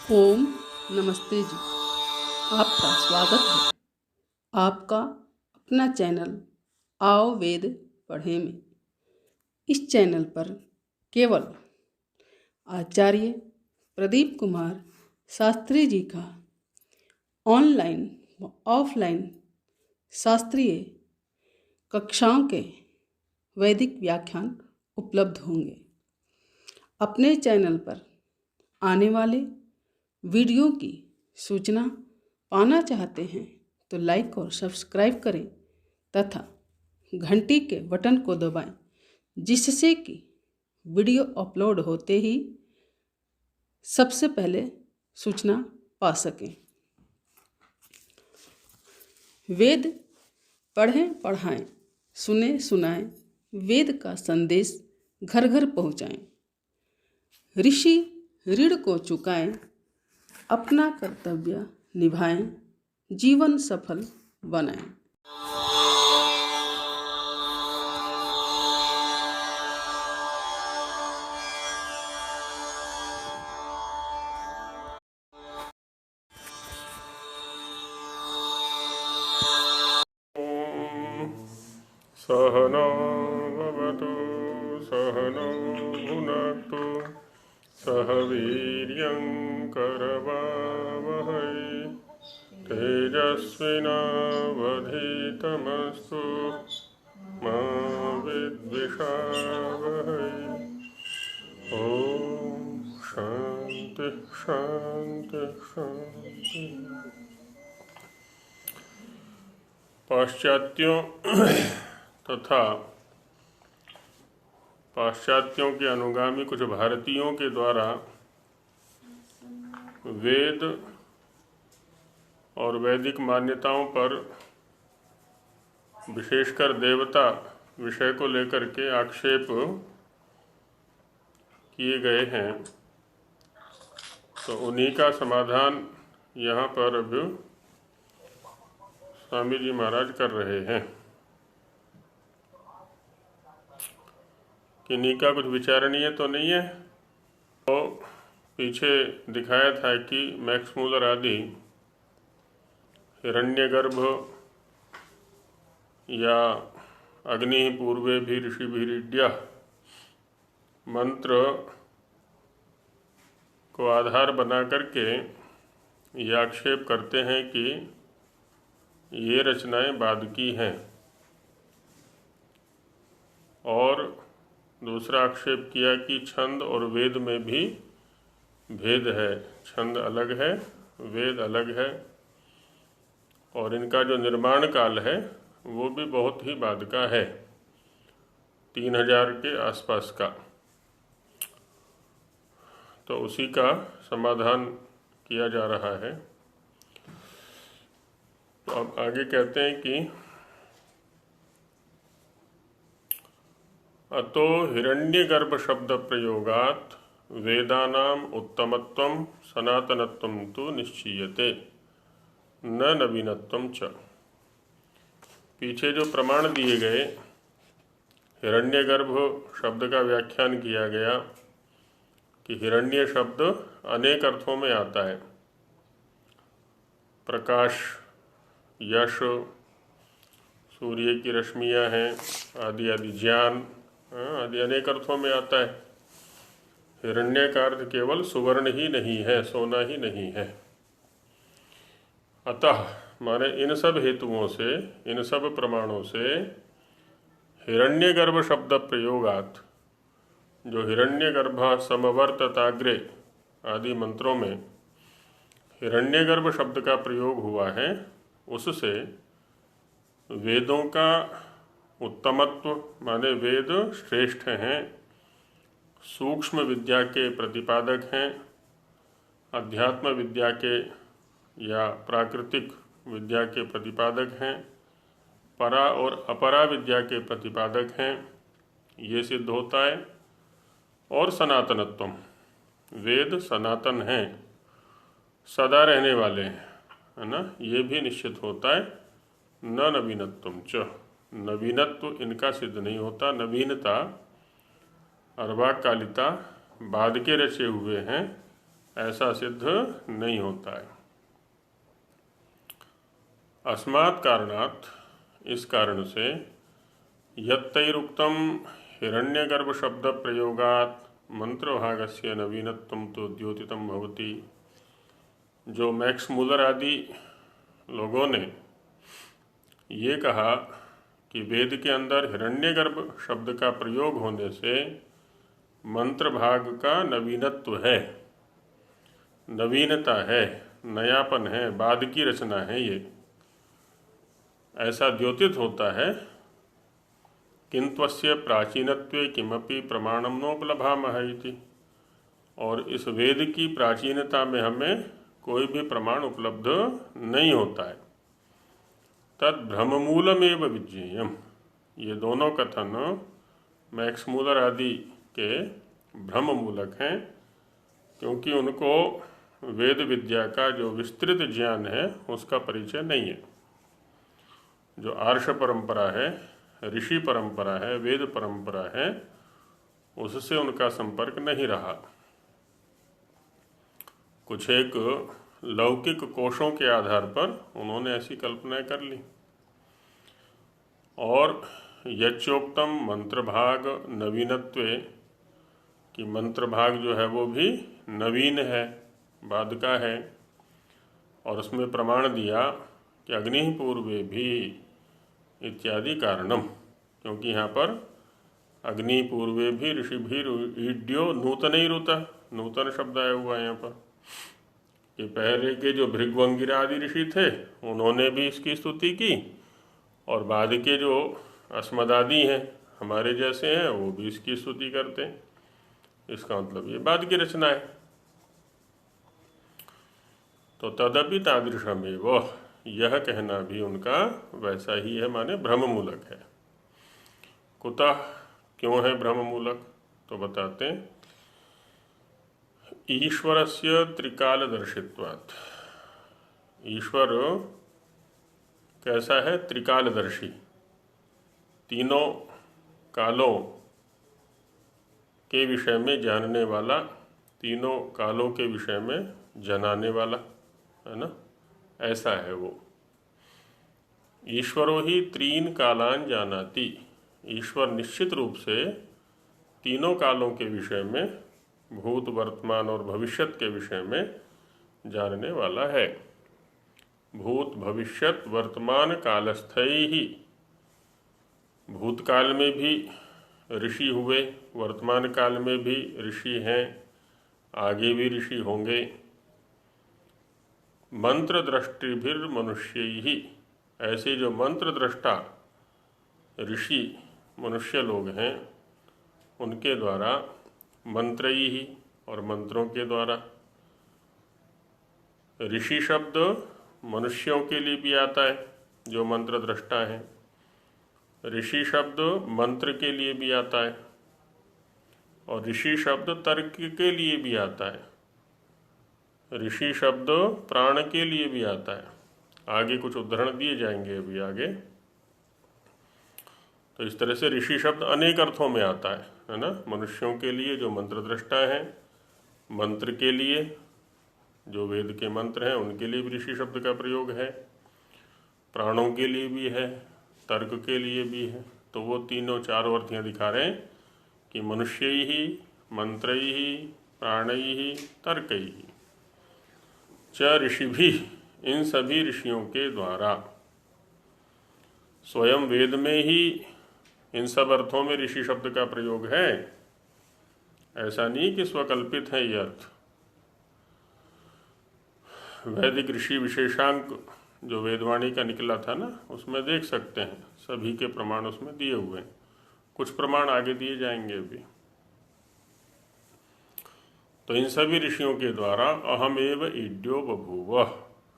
ओम नमस्ते जी। आपका स्वागत है आपका अपना चैनल आओ वेद पढ़े में। इस चैनल पर केवल आचार्य प्रदीप कुमार शास्त्री जी का ऑनलाइन व ऑफलाइन शास्त्रीय कक्षाओं के वैदिक व्याख्यान उपलब्ध होंगे। अपने चैनल पर आने वाले वीडियो की सूचना पाना चाहते हैं तो लाइक और सब्सक्राइब करें तथा घंटी के बटन को दबाएं, जिससे कि वीडियो अपलोड होते ही सबसे पहले सूचना पा सकें। वेद पढ़ें पढ़ाएं, सुने सुनाएं, वेद का संदेश घर घर पहुंचाएं। ऋषि ऋण को चुकाएं, अपना कर्तव्य निभाएं, जीवन सफल बनाएं। सहनो भवतु सहनो भुनक्तु सह वीर्यं करवावहै तेजस्विनावधीतमस्तु मा विद्विषावहै। ओम शांति शांति शांति। पाश्चात्यों के अनुगामी कुछ भारतीयों के द्वारा वेद और वैदिक मान्यताओं पर विशेषकर देवता विषय को लेकर के आक्षेप किए गए हैं, तो उन्हीं का समाधान यहाँ पर अब स्वामी जी महाराज कर रहे हैं। किन्हीं का कुछ विचारणीय तो नहीं है। तो पीछे दिखाया था कि मैक्स मूलर आदि हिरण्यगर्भ या अग्नि पूर्वे भी ऋषिभिरीड्या मंत्र को आधार बना करके ये आक्षेप करते हैं कि ये रचनाएं बाद की हैं, और दूसरा आक्षेप किया कि छंद और वेद में भी भेद है, छंद अलग है, वेद अलग है, और इनका जो निर्माण काल है वो भी बहुत ही बाद का है, 3000 के आसपास का। तो उसी का समाधान किया जा रहा है। तो अब आगे कहते हैं कि अतो हिरण्यगर्भ शब्द प्रयोगात् वेदानाम उत्तमत्वं सनातनत्वं तु निश्चीयते न नवीनत्वं च। पीछे जो प्रमाण दिए गए, हिरण्यगर्भ शब्द का व्याख्यान किया गया कि हिरण्य शब्द अनेक अर्थों में आता है, प्रकाश, यश, सूर्य की रश्मियाँ हैं आदि आदि, ज्ञान आदि अनेक अर्थों में आता है। हिरण्य का अर्थ केवल सुवर्ण ही नहीं है, सोना ही नहीं है। अतः माने इन सब हेतुओं से, इन सब प्रमाणों से हिरण्यगर्भ शब्द प्रयोगात्, जो हिरण्यगर्भ समवर्तताग्रे आदि मंत्रों में हिरण्यगर्भ शब्द का प्रयोग हुआ है, उससे वेदों का उत्तमत्व माने वेद श्रेष्ठ हैं, सूक्ष्म विद्या के प्रतिपादक हैं, अध्यात्म विद्या के या प्राकृतिक विद्या के प्रतिपादक हैं, परा और अपरा विद्या के प्रतिपादक हैं, ये सिद्ध होता है। और सनातनत्वम, वेद सनातन हैं, सदा रहने वाले हैं, है ना, ये भी निश्चित होता है। न नवीनत्वम च, नवीनत्व इनका सिद्ध नहीं होता। नवीनता अर्वाकालिता बाद के रचे हुए हैं, ऐसा सिद्ध नहीं होता है। अस्मात् कारणात्, इस कारण से, यत्तैरुक्तम हिरण्यगर्भ शब्द प्रयोगात् मंत्रभागस्य नवीनत्वं तो द्योतितम भवति, जो मैक्स मूलर आदि लोगों ने ये कहा कि वेद के अंदर हिरण्यगर्भ शब्द का प्रयोग होने से मंत्र भाग का नवीनत्व है, नवीनता है, नयापन है, बाद की रचना है, ये ऐसा द्योतित होता है। किंत्वस्य प्राचीनत्वे किमपि प्रमाणम नोपलभामः इति, और इस वेद की प्राचीनता में हमें कोई भी प्रमाण उपलब्ध नहीं होता है। तद भ्रममूलमेव विज्ञेयम्, ये दोनों कथन मैक्स मूलर आदि के भ्रम मूलक हैं, क्योंकि उनको वेद विद्या का जो विस्तृत ज्ञान है उसका परिचय नहीं है। जो आर्ष परंपरा है, ऋषि परंपरा है, वेद परंपरा है, उससे उनका संपर्क नहीं रहा। कुछ एक लौकिक कोशों के आधार पर उन्होंने ऐसी कल्पना कर ली। और यच्चोक्तम मंत्र भाग नवीनत्वे, कि मंत्र भाग जो है वो भी नवीन है, बाद का है, और उसमें प्रमाण दिया कि अग्नि पूर्वे भी इत्यादि कारणम, क्योंकि यहाँ पर अग्नि पूर्वे भी ऋषि भी ईड्यो नूतन ही रुता, नूतन शब्द आया हुआ है यहाँ पर, कि पहले के जो भृगवंगिरा आदि ऋषि थे उन्होंने भी इसकी स्तुति की, और बाद के जो अस्मदादि हैं हमारे जैसे हैं वो भी इसकी स्तुति करते हैं। इसका मतलब ये बाद की रचना है। तो तदपि तादृशमेव, यह कहना भी उनका वैसा ही है, माने भ्रम मूलक है। कुतः, क्यों है भ्रम मूलक? तो बताते हैं, ईश्वरस्य त्रिकालदर्शित्वात्, ईश्वर कैसा है? त्रिकालदर्शी, तीनों कालों के विषय में जानने वाला, तीनों कालों के विषय में जनाने वाला, है ना, ऐसा है वो। ईश्वरो ही त्रीन कालान जानाति, ईश्वर निश्चित रूप से तीनों कालों के विषय में, भूत वर्तमान और भविष्यत के विषय में जानने वाला है। भूत भविष्यत वर्तमान कालस्थई ही, भूतकाल में भी ऋषि हुए, वर्तमान काल में भी ऋषि हैं, आगे भी ऋषि होंगे। मंत्र दृष्टिभिर मनुष्य ही, ऐसे जो मंत्र दृष्टा ऋषि मनुष्य लोग हैं उनके द्वारा, मंत्रयी ही, और मंत्रों के द्वारा। ऋषि शब्द मनुष्यों के लिए भी आता है जो मंत्र दृष्टा है, ऋषि शब्द मंत्र के लिए भी आता है, और ऋषि शब्द तर्क के लिए भी आता है, ऋषि शब्द प्राण के लिए भी आता है। आगे कुछ उदाहरण दिए जाएंगे अभी आगे। तो इस तरह से ऋषि शब्द अनेक अर्थों में आता है ना। मनुष्यों के लिए जो मंत्र दृष्टा है, मंत्र के लिए जो वेद के मंत्र हैं उनके लिए भी ऋषि शब्द का प्रयोग है, प्राणों के लिए भी है, तर्क के लिए भी है। तो वो तीनों चारों अर्थ यहाँ दिखा रहे हैं कि मनुष्य ही, मंत्र ही, प्राण ही, तर्क ही, च ऋषि भी, इन सभी ऋषियों के द्वारा। स्वयं वेद में ही इन सब अर्थों में ऋषि शब्द का प्रयोग है, ऐसा नहीं कि स्वकल्पित है ये अर्थ। वैदिक ऋषि विशेषांक जो वेदवाणी का निकला था ना, उसमें देख सकते हैं सभी के प्रमाण उसमें दिए हुए हैं। कुछ प्रमाण आगे दिए जाएंगे अभी। तो इन सभी ऋषियों के द्वारा अहमेव ईड्यो बभूव,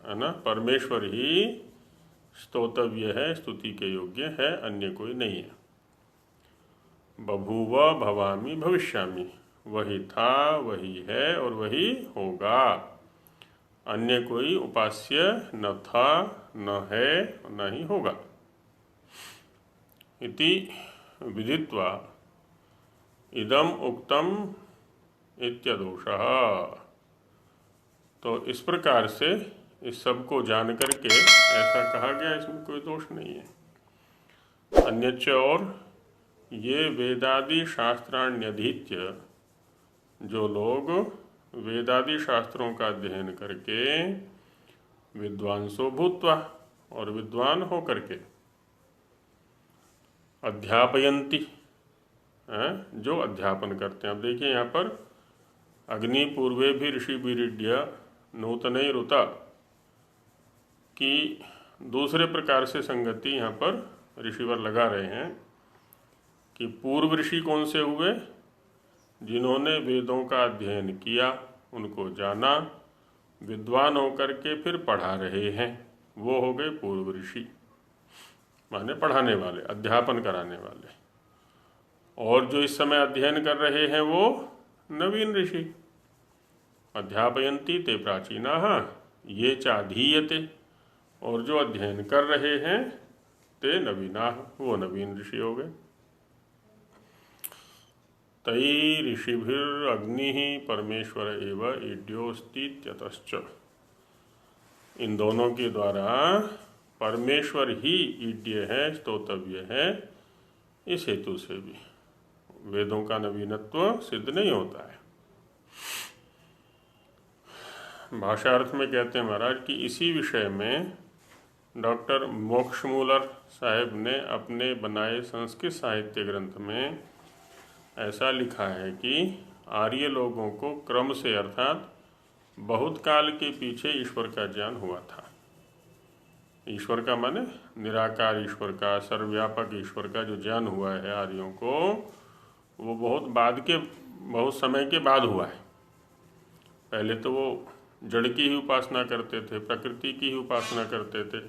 है ना, परमेश्वर ही स्तोतव्य है, स्तुति के योग्य है, अन्य कोई नहीं है। बभूव भवामि भविष्यामि, वही था, वही है और वही होगा। अन्य कोई उपास्य न था, न है, न ही होगा। इति विदित्वा इदम उक्तम इत्यदोषः, तो इस प्रकार से इस सब को जान करके ऐसा कहा गया, इसमें कोई दोष नहीं है। अन्यच्च और ये वेदादि शास्त्राण्यधीत्य, जो लोग वेदादि शास्त्रों का अध्ययन करके विद्वांसो भूत्वा, और विद्वान हो करके, अध्यापयन्ति, जो अध्यापन करते हैं। अब देखिए यहाँ पर अग्नि पूर्वे भी ऋषि विरीड्य नूतने रुता की दूसरे प्रकार से संगति यहाँ पर ऋषिवर लगा रहे हैं कि पूर्व ऋषि कौन से हुए? जिन्होंने वेदों का अध्ययन किया, उनको जाना, विद्वान होकर के फिर पढ़ा रहे हैं, वो हो गए पूर्व ऋषि, माने पढ़ाने वाले, अध्यापन कराने वाले। और जो इस समय अध्ययन कर रहे हैं वो नवीन ऋषि। अध्यापयन्ति ते प्राचीनाः ये चाधीयते, और जो अध्ययन कर रहे हैं ते नवीनाः, वो नवीन ऋषि हो गए। तै ऋषिभिरग्निः परमेश्वर एव ईड्योऽस्ति इत्यतश्च, इन दोनों के द्वारा परमेश्वर ही ईड्य है, स्तोतव्य है। इस हेतु से भी वेदों का नवीनत्व सिद्ध नहीं होता है। भाषार्थ में कहते हैं महाराज कि इसी विषय में डॉक्टर मोक्षमूलर साहेब ने अपने बनाए संस्कृत साहित्य ग्रंथ में ऐसा लिखा है कि आर्य लोगों को क्रम से, अर्थात बहुत काल के पीछे ईश्वर का ज्ञान हुआ था। ईश्वर का माने निराकार ईश्वर का, सर्वव्यापक ईश्वर का जो ज्ञान हुआ है आर्यों को, वो बहुत समय के बाद हुआ है। पहले तो वो जड़ की ही उपासना करते थे, प्रकृति की ही उपासना करते थे।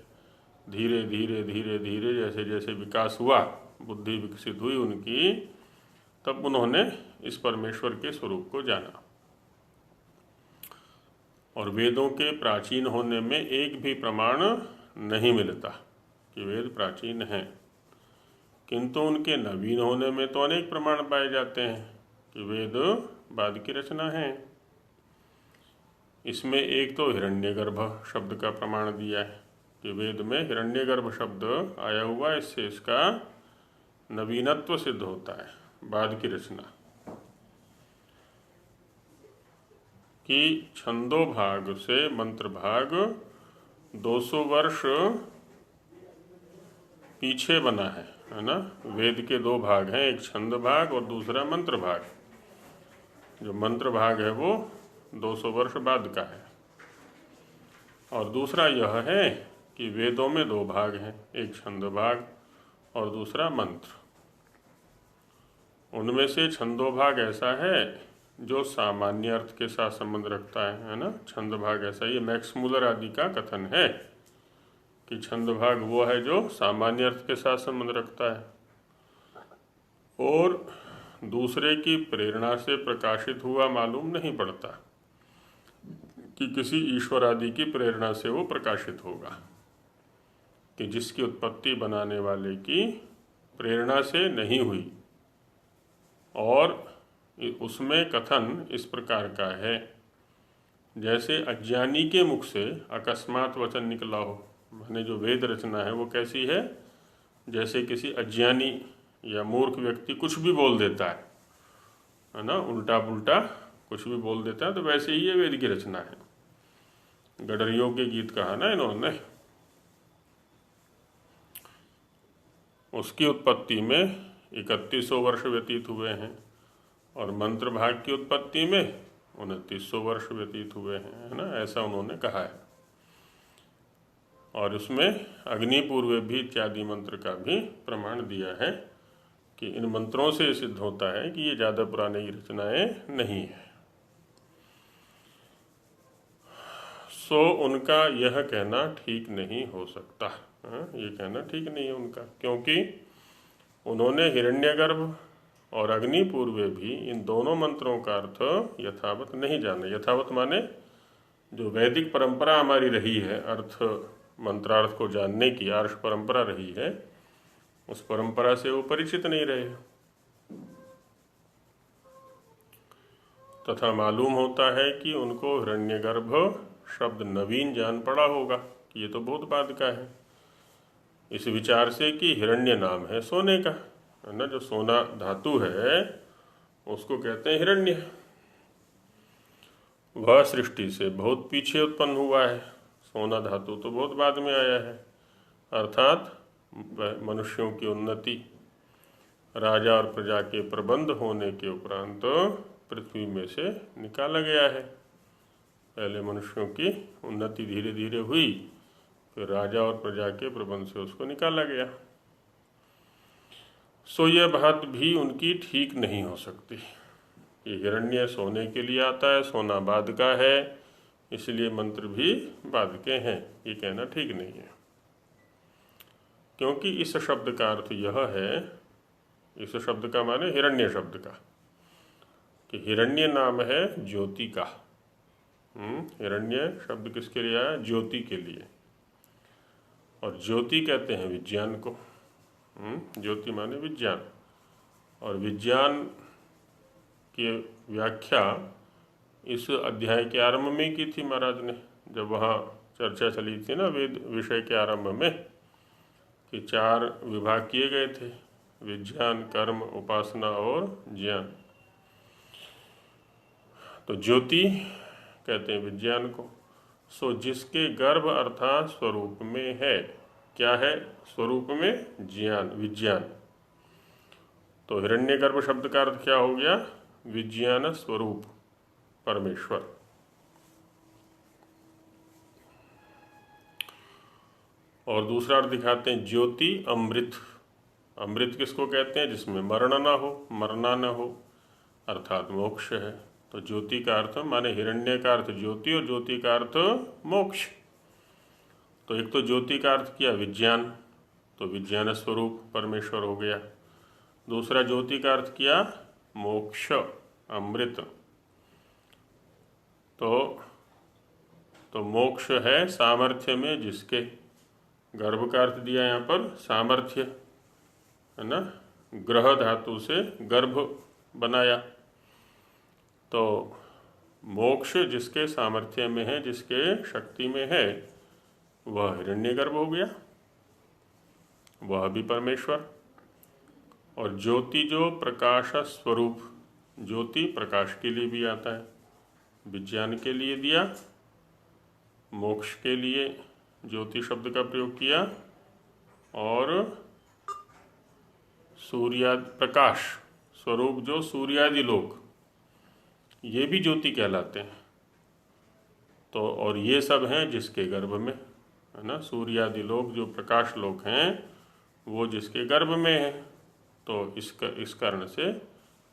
धीरे धीरे धीरे धीरे जैसे जैसे विकास हुआ, बुद्धि विकसित हुई उनकी, तब उन्होंने इस परमेश्वर के स्वरूप को जाना। और वेदों के प्राचीन होने में एक भी प्रमाण नहीं मिलता कि वेद प्राचीन हैं, किंतु उनके नवीन होने में तो अनेक प्रमाण पाए जाते हैं कि वेद बाद की रचना है। इसमें एक तो हिरण्यगर्भ शब्द का प्रमाण दिया है कि वेद में हिरण्यगर्भ शब्द आया हुआ है, इससे इसका नवीनत्व सिद्ध होता है, बाद की रचना। कि छंदो भाग से मंत्र भाग 200 वर्ष पीछे बना है ना। वेद के दो भाग हैं, एक छंद भाग और दूसरा मंत्र भाग। जो मंत्र भाग है वो 200 वर्ष बाद का है। और दूसरा यह है कि वेदों में दो भाग हैं, एक छंद भाग और दूसरा मंत्र। उनमें से छंदो भाग ऐसा है जो सामान्य अर्थ के साथ संबंध रखता है ना। छंद भाग ऐसा, ये मैक्स मूलर आदि का कथन है कि छंद भाग वो है जो सामान्य अर्थ के साथ संबंध रखता है और दूसरे की प्रेरणा से प्रकाशित हुआ मालूम नहीं पड़ता कि किसी ईश्वर आदि की प्रेरणा से वो प्रकाशित होगा, कि जिसकी उत्पत्ति बनाने वाले की प्रेरणा से नहीं हुई। और उसमें कथन इस प्रकार का है, जैसे अज्ञानी के मुख से अकस्मात वचन निकला हो। माने जो वेद रचना है वो कैसी है, जैसे किसी अज्ञानी या मूर्ख व्यक्ति कुछ भी बोल देता है ना, उल्टा पुल्टा कुछ भी बोल देता है, तो वैसे ही ये वेद की रचना है। गडरियों के गीत कहा ना इन्होंने। उसकी उत्पत्ति में 3100 वर्ष व्यतीत हुए हैं और मंत्र भाग की उत्पत्ति में 2900 वर्ष व्यतीत हुए हैं, है ना, ऐसा उन्होंने कहा है। और उसमें अग्निपूर्वे भी इत्यादि मंत्र का भी प्रमाण दिया है कि इन मंत्रों से सिद्ध होता है कि ये ज़्यादा पुरानी रचनाएं नहीं है। सो उनका यह कहना ठीक नहीं हो सकता। ये कहना ठीक नहीं है उनका, क्योंकि उन्होंने हिरण्यगर्भ और अग्निपूर्वे भी इन दोनों मंत्रों का अर्थ यथावत नहीं जाना। यथावत माने जो वैदिक परंपरा हमारी रही है अर्थ मंत्रार्थ को जानने की, आर्ष परंपरा रही है, उस परंपरा से वो परिचित नहीं रहे। तथा मालूम होता है कि उनको हिरण्यगर्भ शब्द नवीन जान पड़ा होगा कि ये तो बहुत बाद का है, इस विचार से कि हिरण्य नाम है सोने का, है ना। जो सोना धातु है उसको कहते हैं हिरण्य। वह सृष्टि से बहुत पीछे उत्पन्न हुआ है, सोना धातु तो बहुत बाद में आया है। अर्थात मनुष्यों की उन्नति, राजा और प्रजा के प्रबंध होने के उपरांत पृथ्वी में से निकाला गया है। पहले मनुष्यों की उन्नति धीरे धीरे हुई, फिर राजा और प्रजा के प्रबंध से उसको निकाला गया। सो यह बात भी उनकी ठीक नहीं हो सकती। ये हिरण्य सोने के लिए आता है, सोना बाद का है, इसलिए मंत्र भी बाद के हैं, ये कहना ठीक नहीं है। क्योंकि इस शब्द का अर्थ यह है, इस शब्द का माने हिरण्य शब्द का, कि हिरण्य नाम है ज्योति का। हिरण्य शब्द किसके लिए आया? ज्योति के लिए। और ज्योति कहते हैं विज्ञान को। ज्योति माने विज्ञान। और विज्ञान की व्याख्या इस अध्याय के आरंभ में की थी महाराज ने, जब वहाँ चर्चा चली थी ना वेद विषय के आरंभ में, कि 4 विभाग किए गए थे, विज्ञान, कर्म, उपासना और ज्ञान। तो ज्योति कहते हैं विज्ञान को। सो जिसके गर्भ अर्थात स्वरूप में है, क्या है स्वरूप में? ज्ञान, विज्ञान। तो हिरण्यगर्भ शब्द का अर्थ क्या हो गया? विज्ञान स्वरूप परमेश्वर। और दूसरा अर्थ दिखाते हैं ज्योति अमृत। अमृत किसको कहते हैं? जिसमें मरण ना हो, मरना ना हो, अर्थात मोक्ष है। तो ज्योति का अर्थ माने हिरण्य का अर्थ ज्योति और ज्योति का अर्थ मोक्ष। तो एक तो ज्योति का अर्थ किया विज्ञान, तो विज्ञान स्वरूप परमेश्वर हो गया। दूसरा ज्योति का अर्थ किया मोक्ष, अमृत। तो मोक्ष है सामर्थ्य में जिसके। गर्भ का अर्थ दिया यहाँ पर सामर्थ्य, है ना। ग्रह धातु से गर्भ बनाया, तो मोक्ष जिसके सामर्थ्य में है, जिसके शक्ति में है, वह हिरण्यगर्भ हो गया, वह भी परमेश्वर। और ज्योति जो प्रकाश स्वरूप, ज्योति प्रकाश के लिए भी आता है, विज्ञान के लिए दिया, मोक्ष के लिए ज्योति शब्द का प्रयोग किया, और सूर्या प्रकाश स्वरूप जो सूर्यादि लोक, ये भी ज्योति कहलाते हैं। तो और ये सब हैं जिसके गर्भ में, है ना। सूर्यादि लोक जो प्रकाश लोक हैं वो जिसके गर्भ में है, तो इस कारण से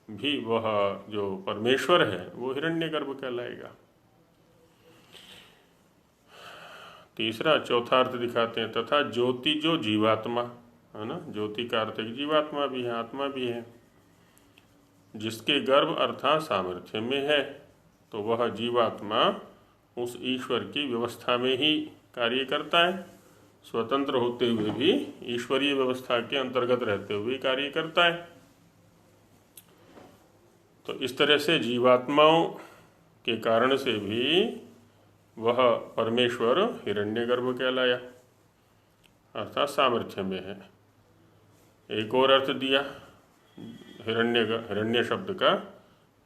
भी वह जो परमेश्वर है वो हिरण्यगर्भ कहलाएगा। तीसरा चौथा अर्थ दिखाते हैं, तथा ज्योति जो जीवात्मा, है ना। ज्योति का अर्थ एक जीवात्मा भी है, आत्मा भी है, जिसके गर्भ अर्थात सामर्थ्य में है, तो वह जीवात्मा उस ईश्वर की व्यवस्था में ही कार्य करता है, स्वतंत्र होते हुए भी ईश्वरीय व्यवस्था के अंतर्गत रहते हुए कार्य करता है। तो इस तरह से जीवात्माओं के कारण से भी वह परमेश्वर हिरण्यगर्भ कहलाया, अर्थात सामर्थ्य में है। एक और अर्थ दिया हिरण्य शब्द का,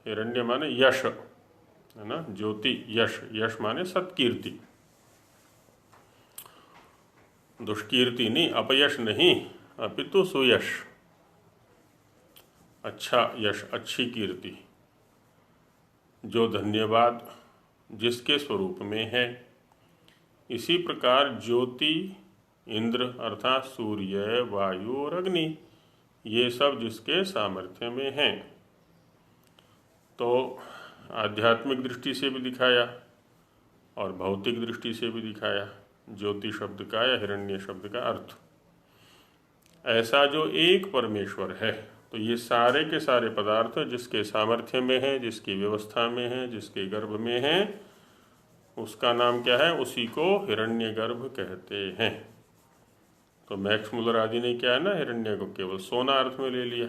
हिरण्य माने यश, है ना। ज्योति यश, यश माने सत्कीर्ति, दुष्कीर्ति नहीं, अपयश नहीं, अपितु सुयश, अच्छा यश, अच्छी कीर्ति, जो धन्यवाद जिसके स्वरूप में है। इसी प्रकार ज्योति, इंद्र अर्थात सूर्य, वायु और अग्नि, ये सब जिसके सामर्थ्य में हैं। तो आध्यात्मिक दृष्टि से भी दिखाया और भौतिक दृष्टि से भी दिखाया ज्योति शब्द का या हिरण्य शब्द का अर्थ। ऐसा जो एक परमेश्वर है, तो ये सारे के सारे पदार्थ जिसके सामर्थ्य में है, जिसकी व्यवस्था में है, जिसके गर्भ में है, उसका नाम क्या है? उसी को हिरण्यगर्भ कहते हैं। तो मैक्स मुलर आदि ने क्या है ना, हिरण्य को केवल सोना अर्थ में ले लिया,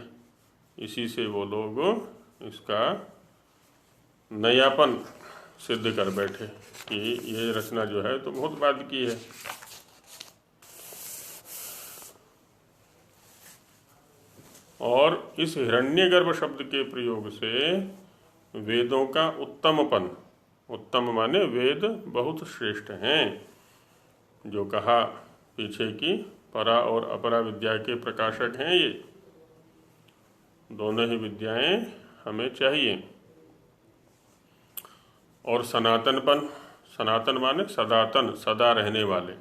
इसी से वो लोग इसका नयापन सिद्ध कर बैठे कि ये रचना जो है तो बहुत बाद की है। और इस हिरण्यगर्भ शब्द के प्रयोग से वेदों का उत्तमपन, उत्तम माने वेद बहुत श्रेष्ठ हैं, जो कहा पीछे की परा और अपरा विद्या के प्रकाशक हैं, ये दोनों ही विद्याएं हमें चाहिए। और सनातनपन, सनातन माने सदातन, सदा रहने वाले,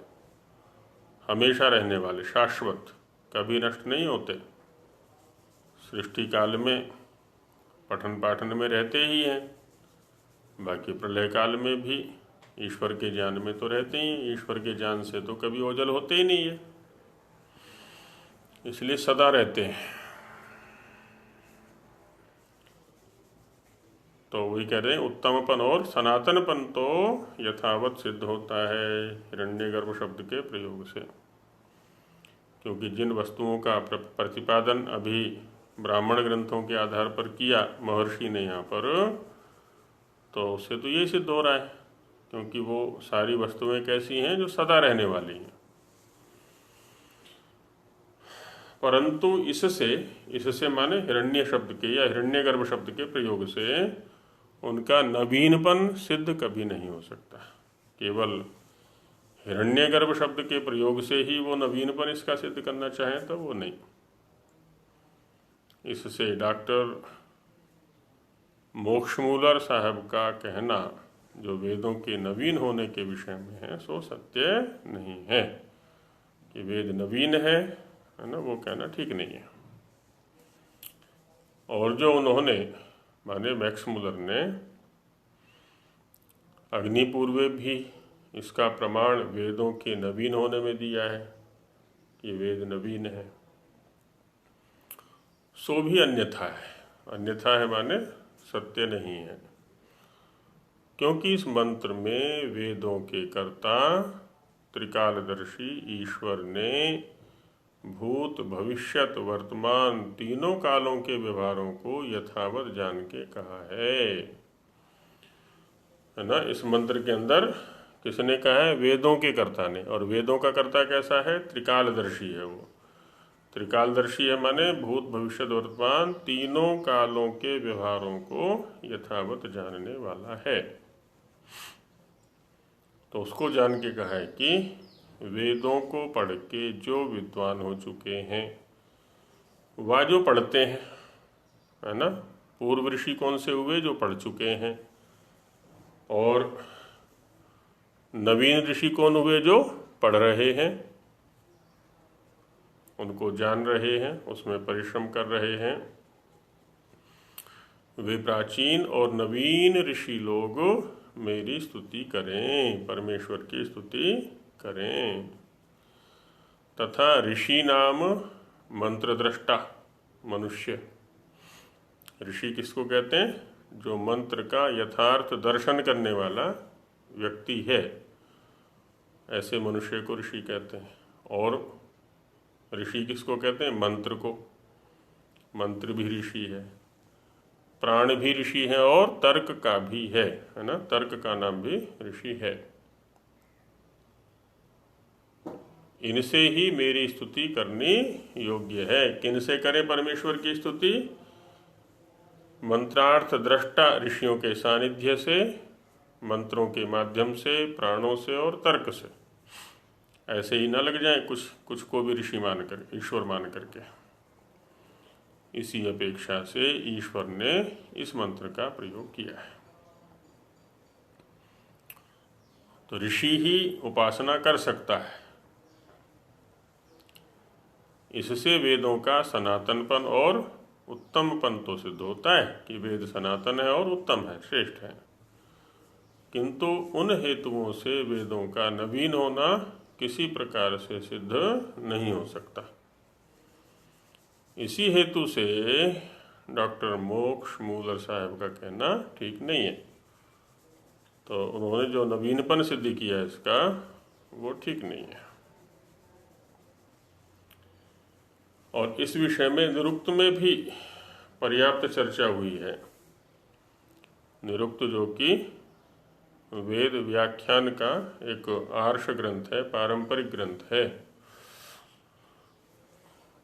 हमेशा रहने वाले, शाश्वत, कभी नष्ट नहीं होते, सृष्टि काल में पठन पाठन में रहते ही हैं, बाकी प्रलय काल में भी ईश्वर के ज्ञान में तो रहते ही। ईश्वर के ज्ञान से तो कभी ओझल होते ही नहीं है, इसलिए सदा रहते हैं। तो वही कह रहे हैं उत्तमपन और सनातनपन तो यथावत सिद्ध होता है हिरण्यगर्भ शब्द के प्रयोग से, क्योंकि जिन वस्तुओं का प्रतिपादन अभी ब्राह्मण ग्रंथों के आधार पर किया महर्षि ने यहाँ पर, तो उससे तो ये सिद्ध हो रहा है, क्योंकि वो सारी वस्तुएं कैसी हैं जो सदा रहने वाली हैं। परंतु इससे माने हिरण्य शब्द के या हिरण्यगर्भ शब्द के प्रयोग से उनका नवीनपन सिद्ध कभी नहीं हो सकता। केवल हिरण्यगर्भ शब्द के प्रयोग से ही वो नवीनपन इसका सिद्ध करना चाहें तो वो नहीं। इससे डॉक्टर मोक्षमूलर साहब का कहना जो वेदों के नवीन होने के विषय में है सो सत्य नहीं है, कि वेद नवीन है ना, वो कहना ठीक नहीं है। और जो उन्होंने माने मैक्समुलर ने अग्निपूर्वे भी इसका प्रमाण वेदों के नवीन होने में दिया है कि वेद नवीन है, सो भी अन्यथा है। अन्यथा है माने सत्य नहीं है, क्योंकि इस मंत्र में वेदों के कर्ता त्रिकालदर्शी ईश्वर ने भूत भविष्यत वर्तमान तीनों कालों के व्यवहारों को यथावत जान के कहा है ना। इस मंत्र के अंदर किसने कहा है? वेदों के कर्ता ने। और वेदों का कर्ता कैसा है? त्रिकालदर्शी है। वो त्रिकालदर्शी है माने भूत भविष्यत वर्तमान तीनों कालों के व्यवहारों को यथावत जानने वाला है। तो उसको जान के कहा है कि वेदों को पढ़ के जो विद्वान हो चुके हैं, वह जो पढ़ते हैं, है ना, पूर्व ऋषि कौन से हुए? जो पढ़ चुके हैं। और नवीन ऋषि कौन हुए? जो पढ़ रहे हैं, उनको जान रहे हैं, उसमें परिश्रम कर रहे हैं। वे प्राचीन और नवीन ऋषि लोग मेरी स्तुति करें, परमेश्वर की स्तुति करें। तथा ऋषि नाम मंत्र दृष्टा मनुष्य। ऋषि किसको कहते हैं? जो मंत्र का यथार्थ दर्शन करने वाला व्यक्ति है, ऐसे मनुष्य को ऋषि कहते हैं। और ऋषि किसको कहते हैं? मंत्र को। मंत्र भी ऋषि है, प्राण भी ऋषि है और तर्क का भी है ना। तर्क का नाम भी ऋषि है। इनसे ही मेरी स्तुति करनी योग्य है। किनसे करें परमेश्वर की स्तुति? मंत्रार्थ दृष्टा ऋषियों के सानिध्य से, मंत्रों के माध्यम से, प्राणों से और तर्क से। ऐसे ही ना लग जाए कुछ को भी ऋषि मानकर, ईश्वर मान करके। इसी अपेक्षा से ईश्वर ने इस मंत्र का प्रयोग किया है। तो ऋषि ही उपासना कर सकता है। इससे वेदों का सनातनपन और उत्तमपन तो सिद्ध होता है कि वेद सनातन है और उत्तम है, श्रेष्ठ है। किंतु उन हेतुओं से वेदों का नवीन होना किसी प्रकार से सिद्ध नहीं हो सकता। इसी हेतु से डॉक्टर मोक्षमूलर साहब का कहना ठीक नहीं है। तो उन्होंने जो नवीनपन सिद्ध किया है इसका, वो ठीक नहीं है। और इस विषय में निरुक्त में भी पर्याप्त चर्चा हुई है। निरुक्त जो कि वेद व्याख्यान का एक आर्ष ग्रंथ है, पारंपरिक ग्रंथ है।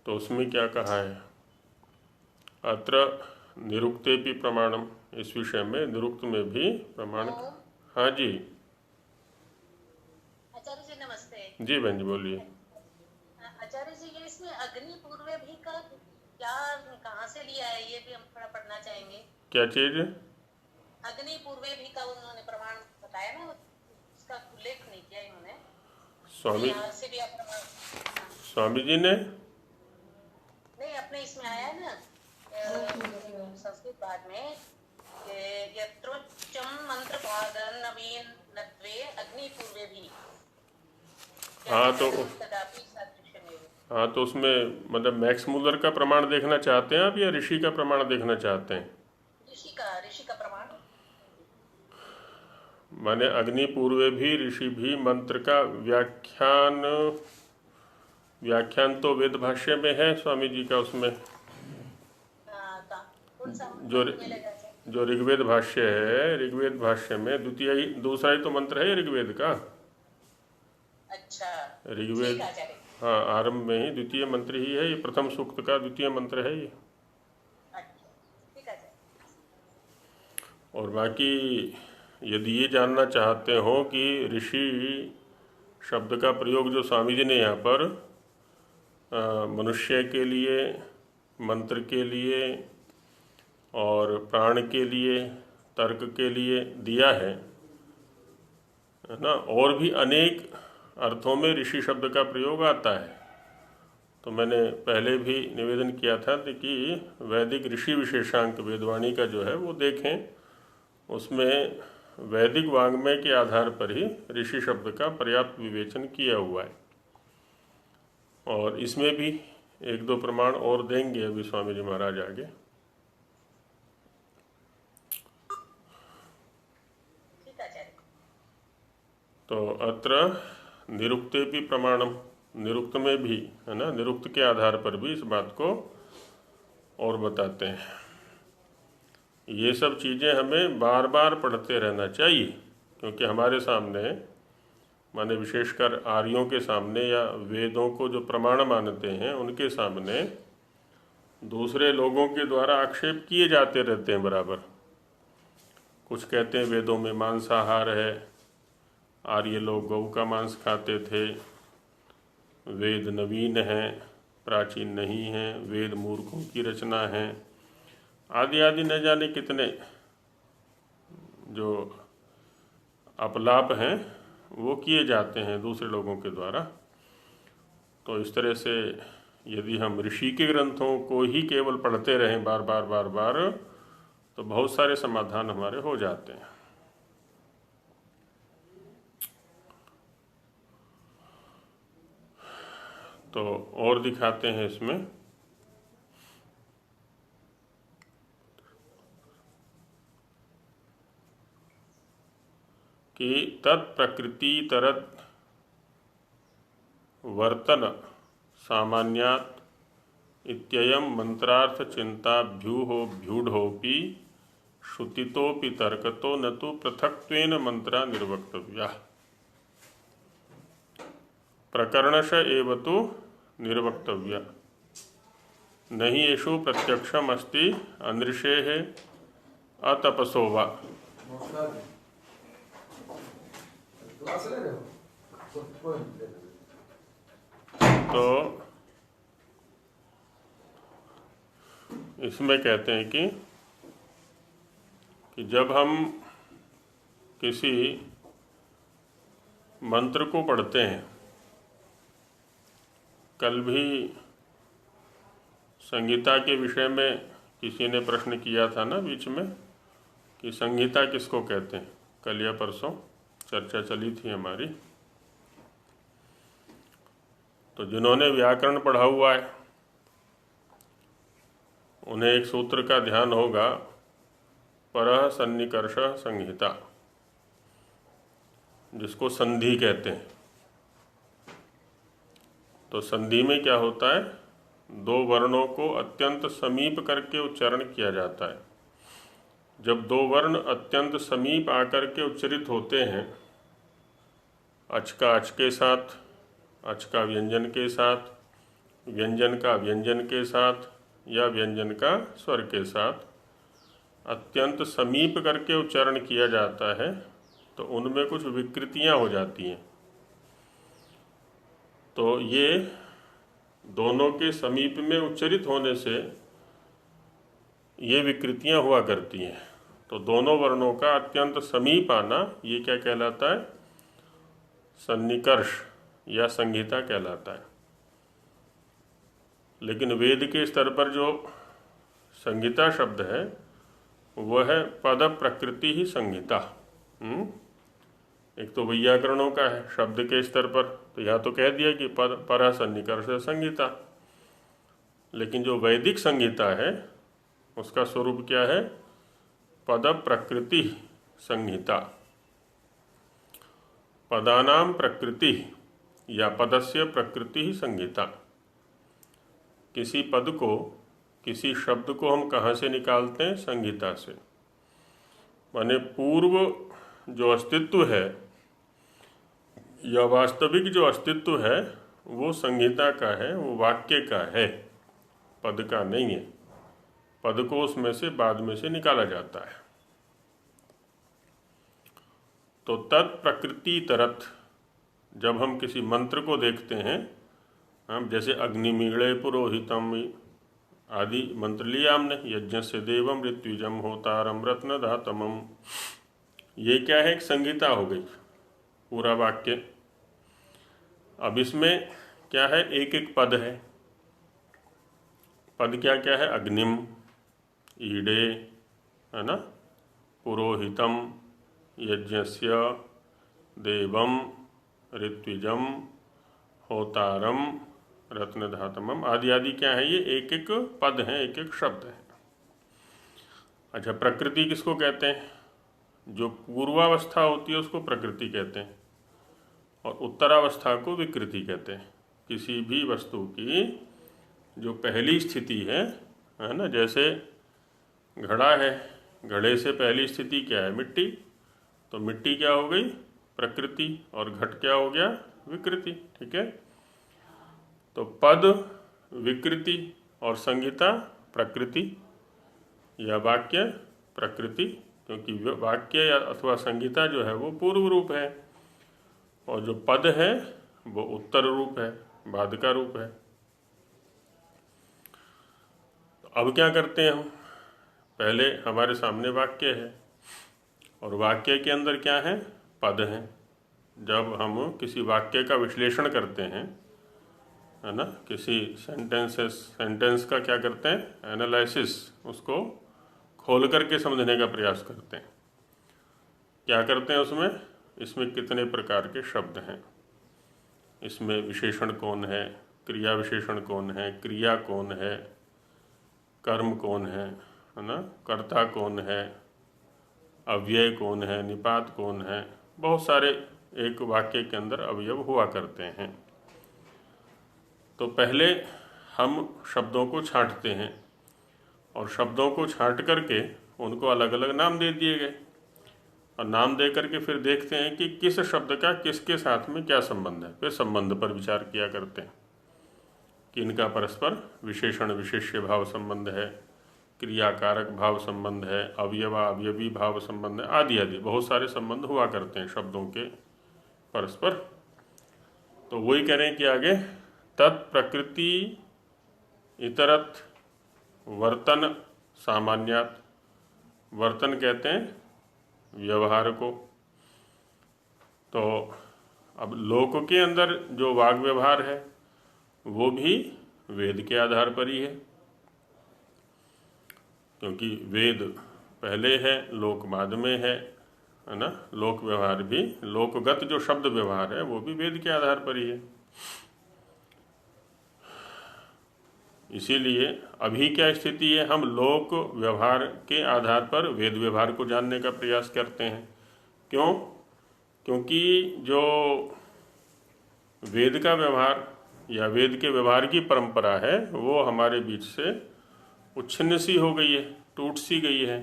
तो उसमें क्या कहा है, अत्र निरुक्तेपि प्रमाणम, इस विषय में निरुक्त में भी प्रमाण। हाँ जी। आचार्य जी नमस्ते। जी बहन जी बोलिए। आचार्य जी ये इसमें अग्नि पूर्वे भी का क्या कहाँ से लिया है, ये भी हम थोड़ा पढ़ना चाहेंगे। क्या चीज? अग्नि पूर्वे भी का उन्होंने प्रमाण बताया ना, उसका उल्लेख नहीं किया इन्होंने। स्वामी यहाँ से भी आप प्रमाण। स्वामी जी ने नहीं, अपने इसमें आया है ना संस्कृत भाग में, यत्रोच्चम मंत्र भाग नवीन नत्वे अग्नि पूर्वे भी। हाँ तो उसमें मतलब मैक्स मूलर का प्रमाण देखना चाहते हैं आप या ऋषि का प्रमाण देखना चाहते हैं? ऋषि का प्रमाण। माने अग्नि पूर्वे भी ऋषि भी मंत्र का व्याख्यान तो वेद भाष्य में है स्वामी जी का। उसमें जो ऋग्वेद भाष्य है, ऋग्वेद भाष्य में दूसरा ही तो मंत्र है ऋग्वेद का। अच्छा, ऋग्वेद, हाँ आरंभ में ही द्वितीय मंत्र ही है, ये प्रथम सूक्त का द्वितीय मंत्र है ये। और बाकी यदि ये जानना चाहते हो कि ऋषि शब्द का प्रयोग जो स्वामी जी ने यहाँ पर मनुष्य के लिए, मंत्र के लिए और प्राण के लिए, तर्क के लिए दिया है ना, और भी अनेक अर्थों में ऋषि शब्द का प्रयोग आता है। तो मैंने पहले भी निवेदन किया था कि वैदिक ऋषि विशेषांक वेदवाणी का जो है वो देखें, उसमें वैदिक वाङ्मय के आधार पर ही ऋषि शब्द का पर्याप्त विवेचन किया हुआ है। और इसमें भी एक दो प्रमाण और देंगे अभी स्वामी जी महाराज आगे। तो अत्र निरुक्ते भी प्रमाणम, निरुक्त में भी है ना, निरुक्त के आधार पर भी इस बात को और बताते हैं। ये सब चीज़ें हमें बार बार पढ़ते रहना चाहिए, क्योंकि हमारे सामने माने विशेषकर आर्यों के सामने या वेदों को जो प्रमाण मानते हैं उनके सामने दूसरे लोगों के द्वारा आक्षेप किए जाते रहते हैं बराबर। कुछ कहते हैं वेदों में मांसाहार है, आर्य लोग गौ का मांस खाते थे, वेद नवीन हैं, प्राचीन नहीं हैं, वेद मूर्खों की रचना है, आदि आदि न जाने कितने जो अपलाप हैं वो किए जाते हैं दूसरे लोगों के द्वारा। तो इस तरह से यदि हम ऋषि के ग्रंथों को ही केवल पढ़ते रहें बार बार बार बार, तो बहुत सारे समाधान हमारे हो जाते हैं। तो और दिखाते हैं इसमें कि तत्प्रकृति तरत वर्तन सामान्यात् इत्ययं मंत्रार्थ चिंताभ्यूहोऽपि श्रुतितोऽपि तर्कतो न तो पृथक्त्वेन मंत्रा निर्वक्तव्या प्रकरणश एव तो निर्वक्तव्या नहि येषु प्रत्यक्षम अस्ति अनृषेः अतपसो वा। तो इसमें कहते हैं कि जब हम किसी मंत्र को पढ़ते हैं, कल भी संहिता के विषय में किसी ने प्रश्न किया था ना बीच में कि संहिता किसको कहते हैं, कल या परसों चर्चा चली थी हमारी। तो जिन्होंने व्याकरण पढ़ा हुआ है उन्हें एक सूत्र का ध्यान होगा, परः सन्निकर्ष संहिता, जिसको संधि कहते हैं। तो संधि में क्या होता है, दो वर्णों को अत्यंत समीप करके उच्चारण किया जाता है। जब दो वर्ण अत्यंत समीप आकर के उच्चरित होते हैं, अच का अच के साथ, अच का व्यंजन के साथ, व्यंजन का व्यंजन के साथ या व्यंजन का स्वर के साथ अत्यंत समीप करके उच्चारण किया जाता है, तो उनमें कुछ विकृतियां हो जाती हैं। तो ये दोनों के समीप में उच्चरित होने से ये विकृतियां हुआ करती हैं। तो दोनों वर्णों का अत्यंत समीप आना, ये क्या कहलाता है? सन्निकर्ष या संहिता कहलाता है। लेकिन वेद के स्तर पर जो संहिता शब्द है वह है पद प्रकृति ही संहिता। एक तो वैयाकरणों का है शब्द के स्तर पर, तो यहाँ तो कह दिया कि पद पर सन्निकर्ष संहिता। लेकिन जो वैदिक संहिता है उसका स्वरूप क्या है? पद प्रकृति संहिता। पदानाम प्रकृति या पदस्य प्रकृति ही संहिता। किसी पद को, किसी शब्द को हम कहाँ से निकालते हैं? संहिता से। माने पूर्व जो अस्तित्व है या वास्तविक जो अस्तित्व है वो संहिता का है, वो वाक्य का है, पद का नहीं है। पद को उसमें से बाद में से निकाला जाता है। तो तत्प्रकृति तरत जब हम किसी मंत्र को देखते हैं, हम जैसे अग्निमीणे पुरोहितम आदि मंत्र लिया हमने, यज्ञ से देवम ऋत्विजम होतारम रत्नधातमम, ये क्या है? एक संहिता हो गई पूरा वाक्य। अब इसमें क्या है? एक एक पद है। पद क्या क्या है? अग्निम, ईडे, है ना, पुरोहितम, यज्ञस्य, देवम, ऋत्विजम, होतारम, रत्नधातमम आदि आदि क्या है? ये एक एक पद हैं, एक एक शब्द है। अच्छा, प्रकृति किसको कहते हैं? जो पूर्वावस्था होती है उसको प्रकृति कहते हैं और उत्तरावस्था को विकृति कहते हैं। किसी भी वस्तु की जो पहली स्थिति है ना, जैसे घड़ा है, घड़े से पहली स्थिति क्या है? मिट्टी। तो मिट्टी क्या हो गई? प्रकृति, और घट क्या हो गया? विकृति। ठीक है। तो पद विकृति और संहिता प्रकृति या वाक्य प्रकृति, क्योंकि वाक्य या अथवा संहिता जो है वो पूर्व रूप है और जो पद है वो उत्तर रूप है, बाद का रूप है। तो अब क्या करते हैं हम? पहले हमारे सामने वाक्य है और वाक्य के अंदर क्या है? पद हैं। जब हम किसी वाक्य का विश्लेषण करते हैं, है ना, किसी सेंटेंस का क्या करते हैं? एनालिसिस, उसको खोल करके समझने का प्रयास करते हैं। क्या करते हैं उसमें? इसमें कितने प्रकार के शब्द हैं, इसमें विशेषण कौन है, क्रिया विशेषण कौन है, क्रिया कौन है, कर्म कौन है ना, कर्ता कौन है, अव्यय कौन है, निपात कौन है। बहुत सारे एक वाक्य के अंदर अवयव हुआ करते हैं। तो पहले हम शब्दों को छांटते हैं और शब्दों को छांट करके उनको अलग अलग नाम दे दिए गए और नाम दे करके फिर देखते हैं कि किस शब्द का किसके साथ में क्या संबंध है। फिर संबंध पर विचार किया करते हैं कि इनका परस्पर विशेषण विशेष्य भाव संबंध है, क्रियाकारक भाव संबंध है, अवयवा अवयवी भाव संबंध है, आदि आदि बहुत सारे संबंध हुआ करते हैं शब्दों के परस्पर। तो वही कह रहे हैं कि आगे तत्प्रकृति इतरत वर्तन सामान्यात। वर्तन कहते हैं व्यवहार को। तो अब लोक के अंदर जो वाग व्यवहार है वो भी वेद के आधार पर ही है, क्योंकि वेद पहले है, लोक बाद में है ना। लोक व्यवहार भी, लोकगत जो शब्द व्यवहार है वो भी वेद के आधार पर ही है। इसीलिए अभी क्या स्थिति है? हम लोक व्यवहार के आधार पर वेद व्यवहार को जानने का प्रयास करते हैं। क्यों? क्योंकि जो वेद का व्यवहार या वेद के व्यवहार की परंपरा है वो हमारे बीच से उच्छिन्न सी हो गई है, टूट सी गई है।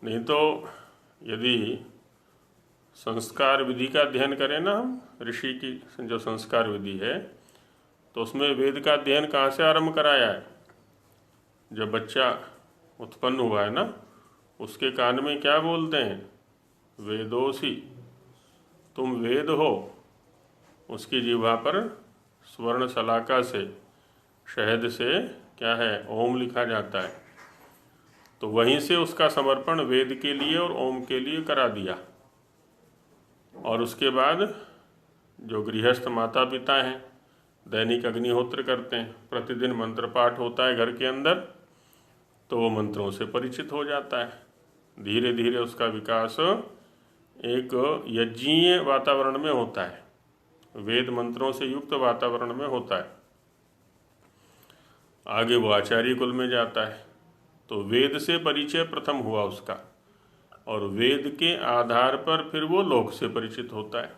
नहीं तो यदि संस्कार विधि का अध्ययन करें ना हम, ऋषि की जो संस्कार विधि है, तो उसमें वेद का अध्ययन कहाँ से आरंभ कराया है? जब बच्चा उत्पन्न हुआ है ना, उसके कान में क्या बोलते हैं? वेदोसी, तुम वेद हो। उसकी जिह्वा पर स्वर्ण शलाका से, शहद से क्या है? ओम लिखा जाता है। तो वहीं से उसका समर्पण वेद के लिए और ओम के लिए करा दिया। और उसके बाद जो गृहस्थ माता पिता हैं, दैनिक अग्निहोत्र करते हैं, प्रतिदिन मंत्र पाठ होता है घर के अंदर, तो वो मंत्रों से परिचित हो जाता है। धीरे धीरे उसका विकास एक यज्ञीय वातावरण में होता है, वेद मंत्रों से युक्त वातावरण में होता है। आगे वो आचार्य कुल में जाता है। तो वेद से परिचय प्रथम हुआ उसका, और वेद के आधार पर फिर वो लोक से परिचित होता है।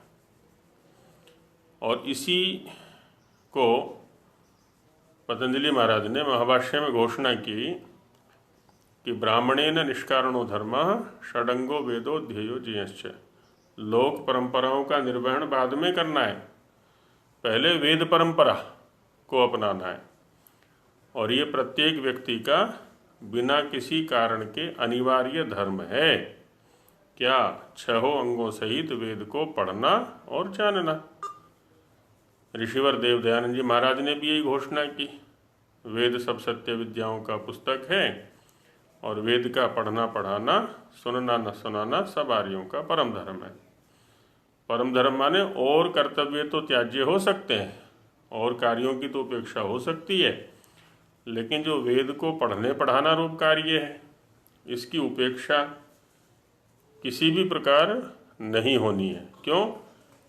और इसी को पतंजलि महाराज ने महाभाष्य में घोषणा की कि ब्राह्मणेन निष्कारणो धर्मः षडंगो वेदो ध्येयो जियश्च। लोक परंपराओं का निर्वहन बाद में करना है, पहले वेद परंपरा को अपनाना है। और ये प्रत्येक व्यक्ति का बिना किसी कारण के अनिवार्य धर्म है। क्या? 6 अंगों सहित वेद को पढ़ना और जानना। ऋषिवर देव दयानंद जी महाराज ने भी यही घोषणा की, वेद सब सत्य विद्याओं का पुस्तक है, और वेद का पढ़ना पढ़ाना, सुनना न सुनाना सब आर्यों का परम धर्म है। परम धर्म माने और कर्तव्य तो त्याज्य हो सकते हैं, और कार्यों की तो उपेक्षा हो सकती है, लेकिन जो वेद को पढ़ने पढ़ाना रूप कार्य है, इसकी उपेक्षा किसी भी प्रकार नहीं होनी है। क्यों?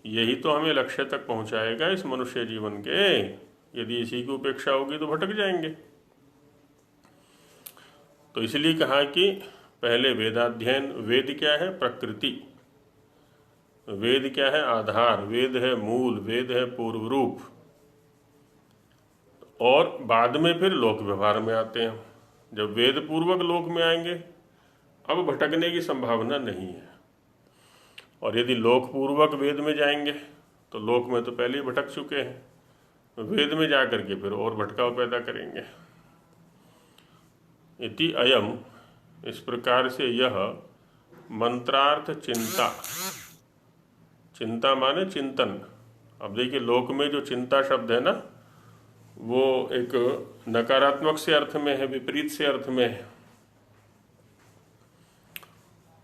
यही तो हमें लक्ष्य तक पहुंचाएगा इस मनुष्य जीवन के। यदि इसी की उपेक्षा होगी तो भटक जाएंगे। तो इसलिए कहा कि पहले वेदाध्ययन। वेद क्या है? प्रकृति। वेद क्या है? आधार। वेद है मूल, वेद है पूर्व रूप। और बाद में फिर लोक व्यवहार में आते हैं। जब वेद पूर्वक लोक में आएंगे, अब भटकने की संभावना नहीं है। और यदि लोक पूर्वक वेद में जाएंगे तो लोक में तो पहले ही भटक चुके हैं, वेद में जाकर के फिर और भटकाव पैदा करेंगे। इति अयम, इस प्रकार से यह मंत्रार्थ चिंता। चिंता माने चिंतन। अब देखिए, लोक में जो चिंता शब्द है ना, वो एक नकारात्मक से अर्थ में है, विपरीत से अर्थ में है।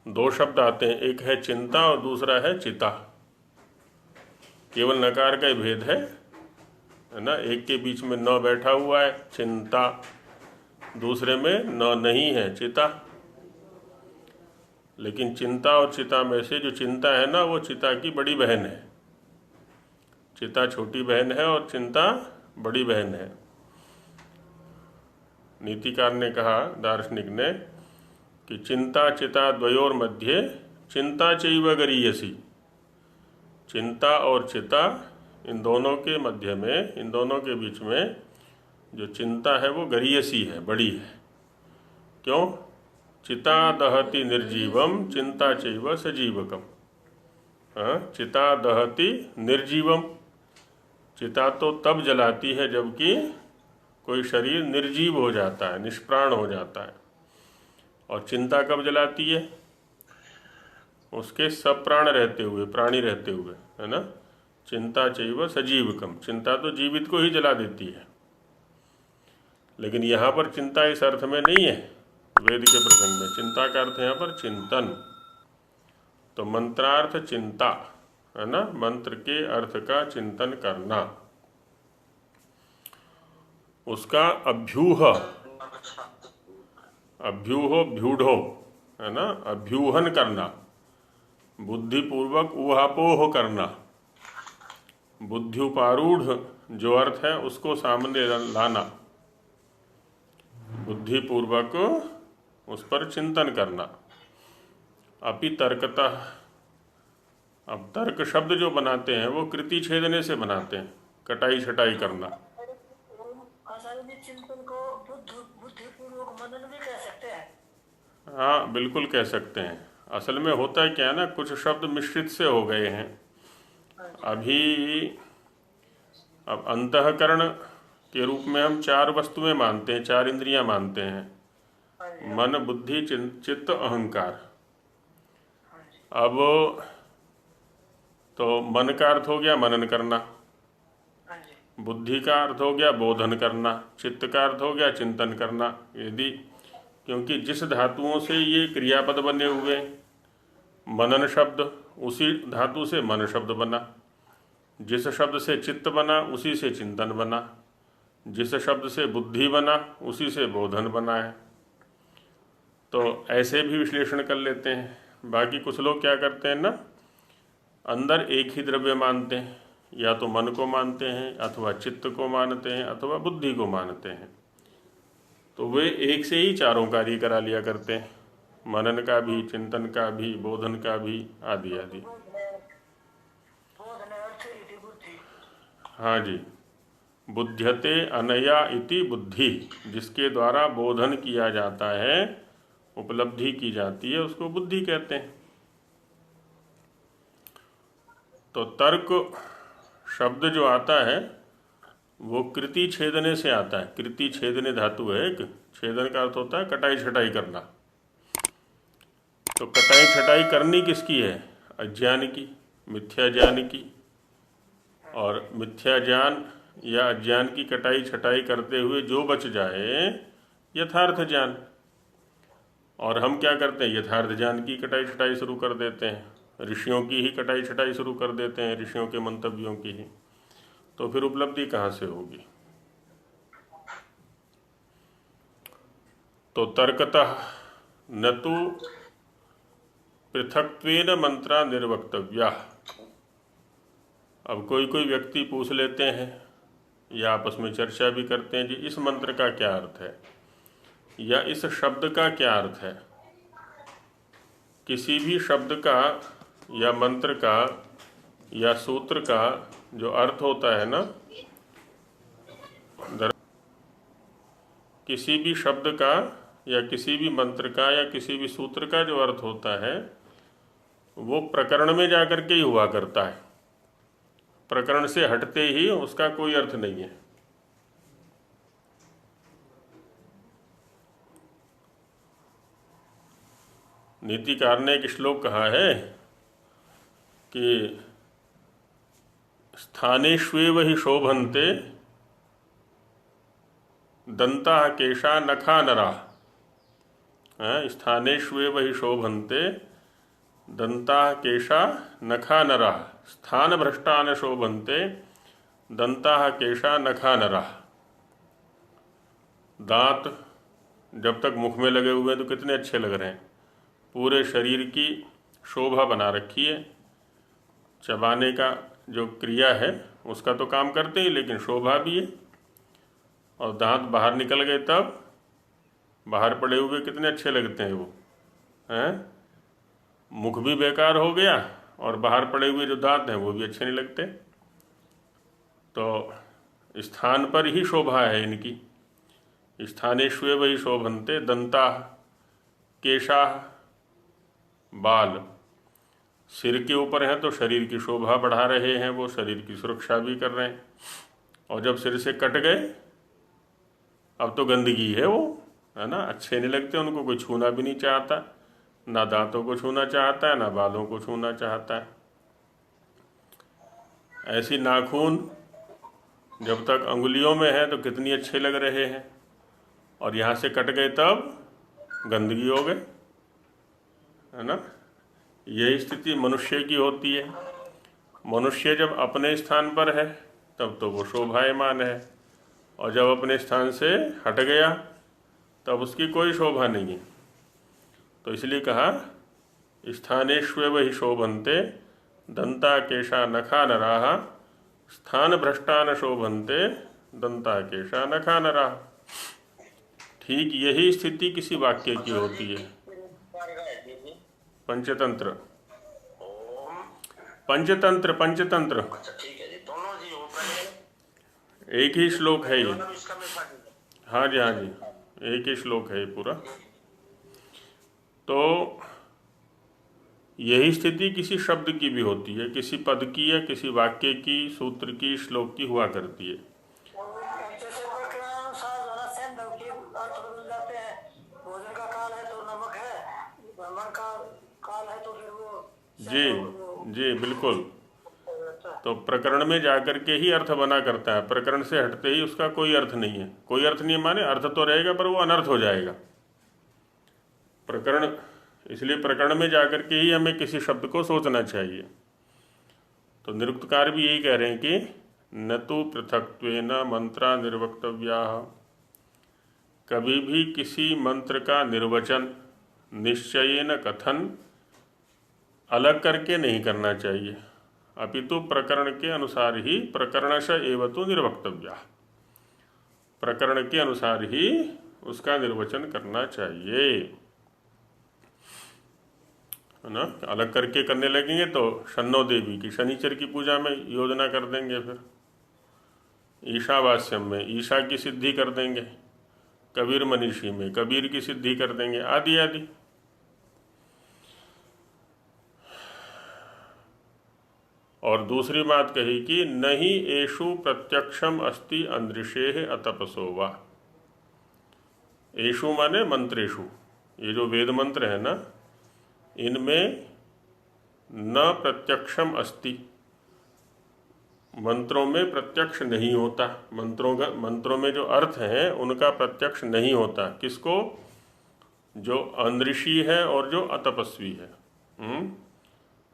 2 शब्द आते हैं, एक है चिंता और दूसरा है चिता। केवल नकार का ही भेद है ना। एक के बीच में न बैठा हुआ है, चिंता, दूसरे में न नहीं है, चिता। लेकिन चिंता और चिता में से जो चिंता है ना, वो चिता की बड़ी बहन है। चिता छोटी बहन है और चिंता बड़ी बहन है। नीतिकार ने कहा, दार्शनिक ने, कि चिंता चिता द्वयोर मध्य चिंता चैव गरीयसी। चिंता और चिता, इन दोनों के मध्य में, इन दोनों के बीच में जो चिंता है वो गरीयसी है, बड़ी है। क्यों? चिता दहति निर्जीवम चिंता चैव सजीवकम। हाँ, चिता दहति निर्जीवम। चिता तो तब जलाती है जबकि कोई शरीर निर्जीव हो जाता है, निष्प्राण हो जाता है। और चिंता कब जलाती है? उसके सब प्राण रहते हुए, प्राणी रहते हुए, है ना। चिंता चैव सजीवकम। चिंता तो जीवित को ही जला देती है। लेकिन यहाँ पर चिंता इस अर्थ में नहीं है। वेद के प्रसंग में चिंता का अर्थ यहाँ पर चिंतन। तो मंत्रार्थ चिंता, है ना, मंत्र के अर्थ का चिंतन करना, उसका अभ्यूह, अभ्यूहो भ्यूढ़ो, है ना, अभ्यूहन करना, बुद्धिपूर्वक ऊहापोह करना। बुद्धिपारूढ़ जो अर्थ है उसको सामने लाना, बुद्धिपूर्वक उस पर चिंतन करना। अपि तर्कतः, अब तर्क शब्द जो बनाते हैं वो कृति छेदने से बनाते हैं, कटाई छटाई करना। चिंतन को बुद्धिपूर्वक मनन भी कह सकते हैं। हाँ बिल्कुल कह सकते हैं। असल में होता क्या है ना, कुछ शब्द मिश्रित से हो गए हैं अभी। अब अंतःकरण के रूप में हम 4 वस्तुएं मानते हैं, 4 इंद्रियां मानते हैं, मन बुद्धि चित्त अहंकार। अब तो मन का अर्थ हो गया मनन करना, बुद्धि का अर्थ हो गया बोधन करना, चित्त का अर्थ हो गया चिंतन करना। यदि क्योंकि जिस धातुओं से ये क्रियापद बने हुए, मनन शब्द उसी धातु से मन शब्द बना, जिस शब्द से चित्त बना उसी से चिंतन बना, जिस शब्द से बुद्धि बना उसी से बोधन बना है। तो ऐसे भी विश्लेषण कर लेते हैं। बाकी कुछ लोग क्या करते हैं ना, अंदर एक ही द्रव्य मानते हैं, या तो मन को मानते हैं अथवा चित्त को मानते हैं अथवा बुद्धि को मानते हैं। तो वे एक से ही चारों कार्य करा लिया करते हैं, मनन का भी, चिंतन का भी, बोधन का भी, आदि आदि। हाँ जी, बुध्यते अनया इति बुद्धि, जिसके द्वारा बोधन किया जाता है, उपलब्धि की जाती है, उसको बुद्धि कहते हैं। तो तर्क शब्द जो आता है वो कृति छेदने से आता है। कृति छेदने धातु है एक, छेदन का अर्थ होता है कटाई छटाई करना। तो कटाई छटाई करनी किसकी है? अज्ञान की, मिथ्या ज्ञान की। और मिथ्या ज्ञान या अज्ञान की कटाई छटाई करते हुए जो बच जाए यथार्थ ज्ञान। और हम क्या करते हैं, यथार्थ ज्ञान की कटाई छटाई शुरू कर देते हैं, ऋषियों की ही कटाई छटाई शुरू कर देते हैं, ऋषियों के मंतव्यों की ही। तो फिर उपलब्धि कहाँ से होगी? तो तर्कतः न तो पृथक्त्वेन मंत्रा निर्वक्तव्या। अब कोई कोई व्यक्ति पूछ लेते हैं या आपस में चर्चा भी करते हैं, जी इस मंत्र का क्या अर्थ है, या इस शब्द का क्या अर्थ है। किसी भी शब्द का या मंत्र का या सूत्र का जो अर्थ होता है ना, किसी भी शब्द का या किसी भी मंत्र का या किसी भी सूत्र का जो अर्थ होता है वो प्रकरण में जाकर के ही हुआ करता है। प्रकरण से हटते ही उसका कोई अर्थ नहीं है। नीतिकार ने एक श्लोक कहा है कि स्थानेष्वेव ही शोभन्ते दंता केशा नखा नरा। स्थानेष्वेव ही शोभन्ते दंता केशा नखा नरा, स्थान भ्रष्टा न शोभन्ते दंता केशा नखा नरा। दांत जब तक मुख में लगे हुए हैं तो कितने अच्छे लग रहे हैं, पूरे शरीर की शोभा बना रखी है। चबाने का जो क्रिया है उसका तो काम करते ही, लेकिन शोभा भी है। और दांत बाहर निकल गए तब बाहर पड़े हुए कितने अच्छे लगते हैं वो, हैं। मुख भी बेकार हो गया और बाहर पड़े हुए जो दांत हैं वो भी अच्छे नहीं लगते। तो स्थान पर ही शोभा है इनकी। स्थानेष्वेव ही शोभन्ते दंता केशा, बाल सिर के ऊपर हैं तो शरीर की शोभा बढ़ा रहे हैं, वो शरीर की सुरक्षा भी कर रहे हैं। और जब सिर से कट गए अब तो गंदगी है वो, है ना, अच्छे नहीं लगते, उनको कोई छूना भी नहीं चाहता, ना दांतों को छूना चाहता है ना बालों को छूना चाहता है। ऐसी नाखून जब तक अंगुलियों में है तो कितनी अच्छे लग रहे हैं, और यहाँ से कट गए तब गंदगी हो गए, है ना। यही स्थिति मनुष्य की होती है। मनुष्य जब अपने स्थान पर है तब तो वो शोभायमान है, और जब अपने स्थान से हट गया तब उसकी कोई शोभा नहीं है। तो इसलिए कहा स्थानेष्वेव ही शोभन्ते दंता केशा नखा नराः, स्थान भ्रष्टा न शोभन्ते दंता केशा नखा नराः। ठीक यही स्थिति किसी वाक्य की होती है। पंचतंत्र, पंचतंत्र, पंचतंत्र, एक ही श्लोक है ये। हाँ जी, हाँ जी, एक ही श्लोक है ये पूरा। तो यही स्थिति किसी शब्द की भी होती है, किसी पद की या किसी वाक्य की, सूत्र की, श्लोक की हुआ करती है। जैसे प्रकरणानुसार जो है ना सेम के अर्थ बदल जाते हैं। भोजन का काल है तो नमक है, भ्रमण का काल है तो फिर वो जी जी बिल्कुल। तो प्रकरण में जाकर के ही अर्थ बना करता है, प्रकरण से हटते ही उसका कोई अर्थ नहीं है। कोई अर्थ नहीं माने अर्थ तो रहेगा पर वो अनर्थ हो जाएगा। प्रकरण, इसलिए प्रकरण में जाकर के ही हमें किसी शब्द को सोचना चाहिए। तो निरुक्तकार भी यही कह रहे हैं कि न तो पृथक्त्वेन मंत्रा निर्वक्तव्या, कभी भी किसी मंत्र का निर्वचन निश्चयेन कथन अलग करके नहीं करना चाहिए, अपितु प्रकरण के अनुसार ही प्रकरणश एव तु निर्वक्तव्या, प्रकरण के अनुसार ही उसका निर्वचन करना चाहिए, है ना। अलग करके करने लगेंगे तो शन्नो देवी की, शनिचर की पूजा में योजना कर देंगे, फिर ईशावास्यम में ईशा की सिद्धि कर देंगे, कबीर मनीषी में कबीर की सिद्धि कर देंगे, आदि आदि। और दूसरी बात कही कि नहीं एषु प्रत्यक्षम अस्ति अंदृशेः अतपसो वा। एषु माने मंत्रेषु, ये जो वेद मंत्र है ना, इनमें न प्रत्यक्षम अस्ति, मंत्रों में प्रत्यक्ष नहीं होता। मंत्रों में जो अर्थ हैं उनका प्रत्यक्ष नहीं होता। किसको? जो अंदृषि है और जो अतपस्वी है।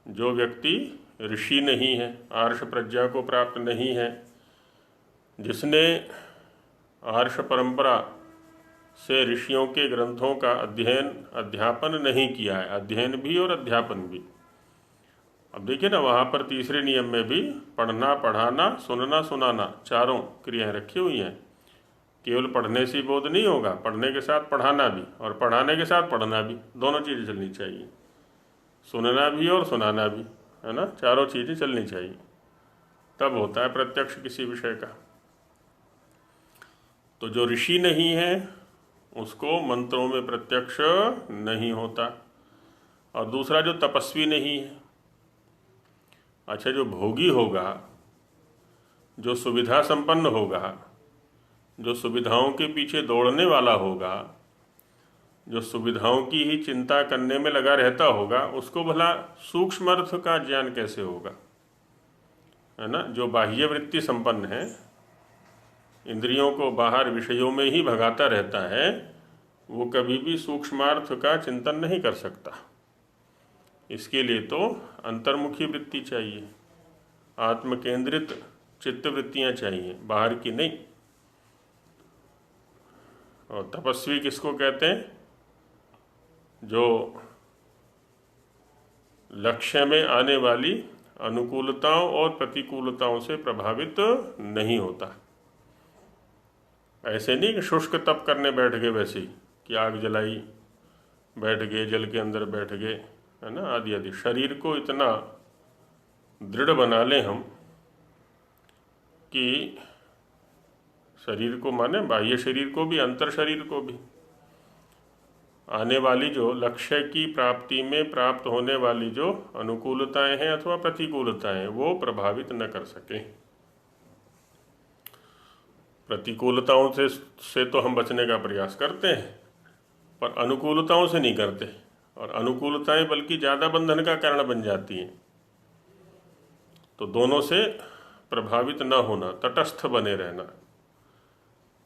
जो व्यक्ति ऋषि नहीं है, आर्ष प्रज्ञा को प्राप्त नहीं है, जिसने आर्ष परंपरा से ऋषियों के ग्रंथों का अध्यापन नहीं किया है, अध्ययन भी और अध्यापन भी। अब देखिए ना, वहाँ पर तीसरे नियम में भी पढ़ना, पढ़ाना, सुनना, सुनाना, चारों क्रियाएं रखी हुई हैं। केवल पढ़ने से बोध नहीं होगा, पढ़ने के साथ पढ़ाना भी और पढ़ाने के साथ पढ़ना भी, दोनों चीज़ें चलनी चाहिए। सुनना भी और सुनाना भी, है ना, चारों चीज़ें चलनी चाहिए, तब होता है प्रत्यक्ष किसी विषय का। तो जो ऋषि नहीं है उसको मंत्रों में प्रत्यक्ष नहीं होता। और दूसरा जो तपस्वी नहीं है, अच्छा, जो भोगी होगा, जो सुविधा संपन्न होगा, जो सुविधाओं के पीछे दौड़ने वाला होगा, जो सुविधाओं की ही चिंता करने में लगा रहता होगा, उसको भला सूक्ष्म अर्थ का ज्ञान कैसे होगा, है ना। जो बाह्य वृत्ति संपन्न है, इंद्रियों को बाहर विषयों में ही भगाता रहता है, वो कभी भी सूक्ष्मार्थ का चिंतन नहीं कर सकता। इसके लिए तो अंतर्मुखी वृत्ति चाहिए, आत्मकेंद्रित चित्त वृत्तियाँ चाहिए, बाहर की नहीं। और तपस्वी किसको कहते हैं? जो लक्ष्य में आने वाली अनुकूलताओं और प्रतिकूलताओं से प्रभावित नहीं होता। ऐसे नहीं कि शुष्क तप करने बैठ गए, वैसे ही कि आग जलाई, बैठ गए, जल के अंदर बैठ गए, है ना, आदि आदि। शरीर को इतना दृढ़ बना लें हम कि शरीर को माने बाह्य शरीर को भी, अंतर शरीर को भी, आने वाली जो लक्ष्य की प्राप्ति में प्राप्त होने वाली जो अनुकूलताएं हैं अथवा प्रतिकूलताएं, वो प्रभावित न कर सकें। प्रतिकूलताओं से तो हम बचने का प्रयास करते हैं, पर अनुकूलताओं से नहीं करते। और अनुकूलताएं बल्कि ज़्यादा बंधन का कारण बन जाती हैं। तो दोनों से प्रभावित न होना, तटस्थ बने रहना।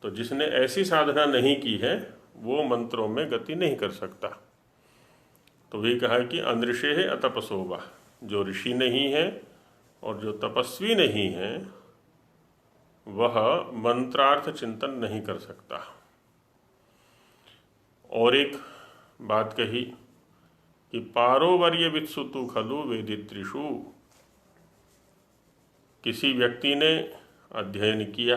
तो जिसने ऐसी साधना नहीं की है वो मंत्रों में गति नहीं कर सकता। तो वही कहा कि अंदृशेः अतपसो वा, जो ऋषि नहीं है और जो तपस्वी नहीं है वह मंत्रार्थ चिंतन नहीं कर सकता। और एक बात कही कि पारोवर्य वित्सुतु खलु वेदित्रिषु, किसी व्यक्ति ने अध्ययन किया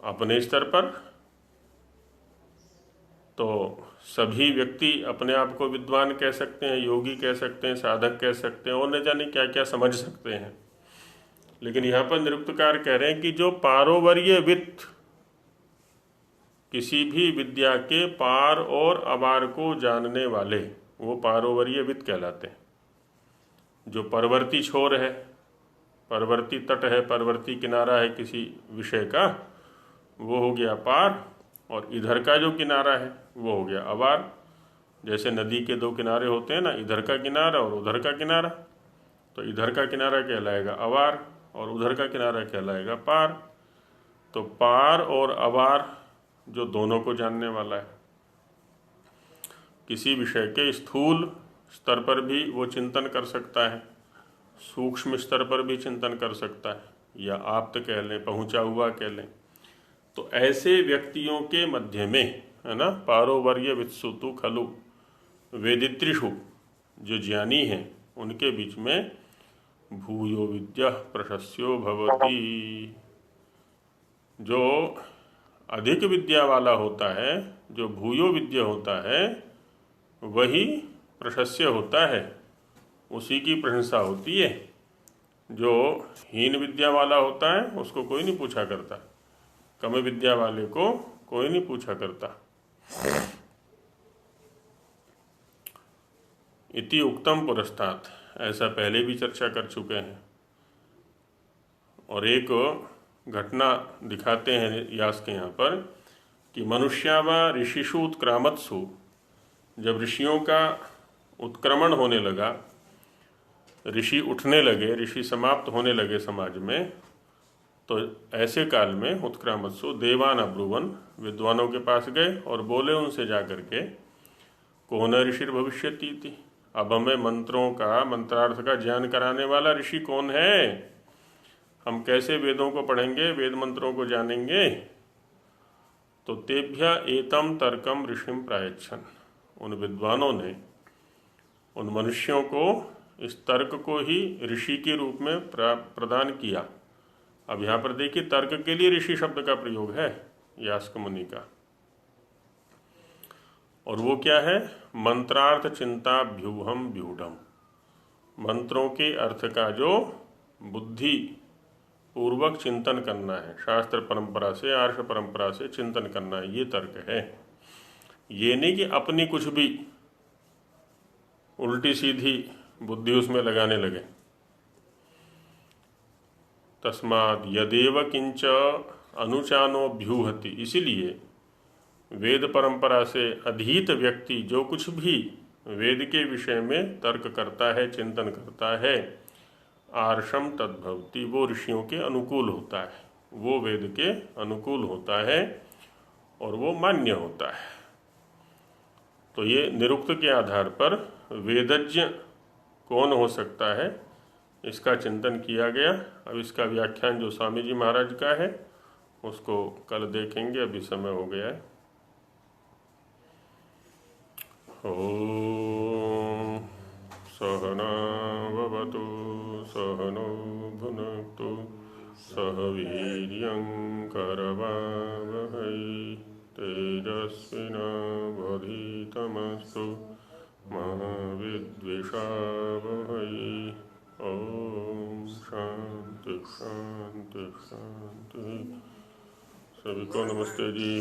अपने स्तर पर, तो सभी व्यक्ति अपने आप को विद्वान कह सकते हैं, योगी कह सकते हैं, साधक कह सकते हैं, और न जाने क्या क्या समझ सकते हैं। लेकिन यहाँ पर निरुक्तकार कह रहे हैं कि जो पारोवर्य वित्त, किसी भी विद्या के पार और अपार को जानने वाले वो पारोवर्यविद कहलाते हैं। जो परवर्ती छोर है, परवर्ती तट है, परवर्ती किनारा है किसी विषय का, वो हो गया पार, और इधर का जो किनारा है वो हो गया अपार। जैसे नदी के दो किनारे होते हैं ना, इधर का किनारा और उधर का किनारा, तो इधर का किनारा कहलाएगा अपार और उधर का किनारा कहलाएगा पार। तो पार और अपार जो दोनों को जानने वाला है, किसी विषय के स्थूल स्तर पर भी वो चिंतन कर सकता है, सूक्ष्म स्तर पर भी चिंतन कर सकता है, या आप्त कह लें, पहुँचा हुआ कह लें। तो ऐसे व्यक्तियों के मध्य में, है ना, पारोवर्य वित्सुतु खलु वेदित्रिषु, जो ज्ञानी हैं उनके बीच में भूयो विद्या प्रशस्यो भवति। जो अधिक विद्या वाला होता है, जो भूयो विद्या होता है, वही प्रशस्य होता है, उसी की प्रशंसा होती है। जो हीन विद्या वाला होता है उसको कोई नहीं पूछा करता, कम विद्या वाले को कोई नहीं पूछा करता। इति उक्तम पुरस्तात्, ऐसा पहले भी चर्चा कर चुके हैं। और एक घटना दिखाते हैं यास के यहाँ पर कि मनुष्या व ऋषिषु उत्क्रामत्सु, जब ऋषियों का उत्क्रमण होने लगा, ऋषि उठने लगे, ऋषि समाप्त होने लगे समाज में, तो ऐसे काल में उत्क्रामत्सु देवान अब्रुवन, विद्वानों के पास गए और बोले उनसे जा करके, कौन ऋषिर भविष्यति थी, अब हमें मंत्रों का, मंत्रार्थ का ज्ञान कराने वाला ऋषि कौन है, हम कैसे वेदों को पढ़ेंगे, वेद मंत्रों को जानेंगे। तो तेभ्य एतम तर्कम ऋषिम प्रायच्छन, उन विद्वानों ने उन मनुष्यों को इस तर्क को ही ऋषि के रूप में प्रदान किया। अब यहाँ पर देखिए, तर्क के लिए ऋषि शब्द का प्रयोग है यास्क मुनि का, और वो क्या है, मंत्रार्थ चिंता व्यूहम व्यूढ़म, मंत्रों के अर्थ का जो बुद्धि पूर्वक चिंतन करना है, शास्त्र परंपरा से, आर्ष परंपरा से चिंतन करना है, ये तर्क है। ये नहीं कि अपनी कुछ भी उल्टी सीधी बुद्धि उसमें लगाने लगे। तस्माद् यदेव किंच अनुचानो व्यूहति, इसीलिए वेद परंपरा से अधीत व्यक्ति जो कुछ भी वेद के विषय में तर्क करता है, चिंतन करता है, आर्षम तद्भवति, वो ऋषियों के अनुकूल होता है, वो वेद के अनुकूल होता है और वो मान्य होता है। तो ये निरुक्त के आधार पर वेदज्ञ कौन हो सकता है, इसका चिंतन किया गया। अब इसका व्याख्यान जो स्वामी जी महाराज का है उसको कल देखेंगे, अभी समय हो गया है। ओम सहना भवतु सहनो भुनक्तु सह वीर्यं करवावहै तेजस्विनावधीतमस्तु मा विद्विषावहै। ओम शांति शांति शांति। सभी को नमस्ते जी।